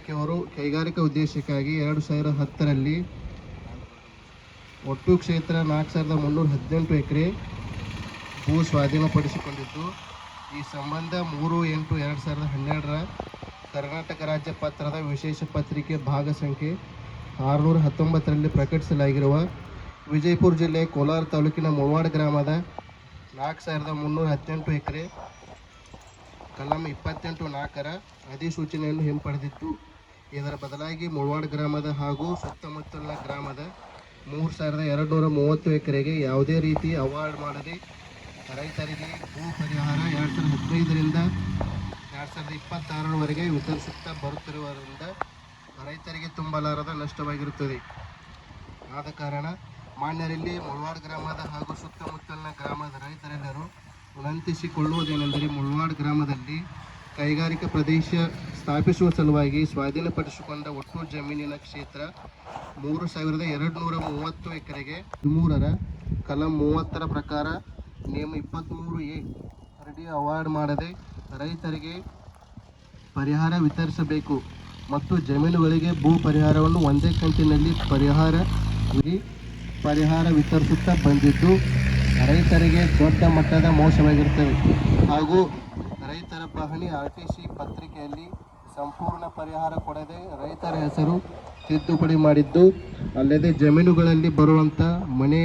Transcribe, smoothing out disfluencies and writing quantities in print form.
ಇಲಾಖೆಯವರು ಕೈಗಾರಿಕಾ ಉದ್ದೇಶಕ್ಕಾಗಿ 2010ರಲ್ಲಿ ಒಟ್ಟು ಕ್ಷೇತ್ರ 4318 ಎಕರೆ ಭೂ ಸ್ವಾಧೀನಪಡಿಸಿಕೊಂಡಿದ್ದು, ಈ ಸಂಬಂಧ 3/8/2012 ಕರ್ನಾಟಕ ರಾಜ್ಯ ಪತ್ರದ ವಿಶೇಷ ಪತ್ರಿಕೆ ಭಾಗ ಸಂಖ್ಯೆ 619ರಲ್ಲಿ ಪ್ರಕಟಿಸಲಾಗಿರುವ ವಿಜಯಪುರ ಜಿಲ್ಲೆ ಕೋಲಾರ ತಾಲೂಕಿನ ಮುಳವಾಡ ಗ್ರಾಮದ 4318 ಎಕರೆ ಕಲಂ 28(4) ಅಧಿಸೂಚನೆಯನ್ನು ಹಿಂಪಡೆದಿತ್ತು. ಇದರ ಬದಲಾಗಿ ಮುಳವಾಡ ಗ್ರಾಮದ ಹಾಗೂ ಸುತ್ತಮುತ್ತಲಿನ ಗ್ರಾಮದ 3230 ಎಕರೆಗೆ ಯಾವುದೇ ರೀತಿ ಅವಾರ್ಡ್ ಮಾಡದೆ ರೈತರಿಗೆ ಭೂ ಪರಿಹಾರ 2015ರಿಂದ 2026ರವರೆಗೆ ವಿತರಿಸುತ್ತಾ ಬರುತ್ತಿರುವುದರಿಂದ ರೈತರಿಗೆ ತುಂಬಲಾರದ ನಷ್ಟವಾಗಿರುತ್ತದೆ. ಆದ ಕಾರಣ ಮಾನ್ಯರಲ್ಲಿ ಮುಳವಾಡ ಗ್ರಾಮದ ಹಾಗೂ ಸುತ್ತಮುತ್ತಲಿನ ಗ್ರಾಮದ ರೈತರೆಲ್ಲರೂ ವಿನಂತಿಸಿಕೊಳ್ಳುವುದೇನೆಂದರೆ, ಮುಳವಾಡ ಗ್ರಾಮದಲ್ಲಿ ಕೈಗಾರಿಕಾ ಪ್ರದೇಶ ಸ್ಥಾಪಿಸುವ ಸಲುವಾಗಿ ಸ್ವಾಧೀನಪಡಿಸಿಕೊಂಡ ಒಟ್ಟು ಜಮೀನಿನ ಕ್ಷೇತ್ರ 3230 ಎಕರೆಗೆ 13ರ ಕಲಂ 30ರ ಪ್ರಕಾರ ನಿಯಮ 23(a) ಅಡಿ ಅವಾರ್ಡ್ ಮಾಡದೆ ರೈತರಿಗೆ ಪರಿಹಾರ ವಿತರಿಸಬೇಕು ಮತ್ತು ಜಮೀನುಗಳಿಗೆ ಭೂ ಪರಿಹಾರವನ್ನು ಒಂದೇ ಕಂತಿನಲ್ಲಿ ಪರಿಹಾರ ವಿತರಿಸುತ್ತಾ ಬಂದಿದ್ದು ರೈತರಿಗೆ ದೊಡ್ಡ ಮಟ್ಟದ ಮೋಸವಾಗಿರುತ್ತದೆ. ಹಾಗೂ ರೈತರ ಪಹಣಿ RTC ಪತ್ರಿಕೆಯಲ್ಲಿ ಸಂಪೂರ್ಣ ಪರಿಹಾರ ಕೊಡದೆ ರೈತರ ಹೆಸರು ತಿದ್ದುಪಡಿ ಮಾಡಿದ್ದು, ಅಲ್ಲದೆ ಜಮೀನುಗಳಲ್ಲಿ ಬರುವಂಥ ಮನೆ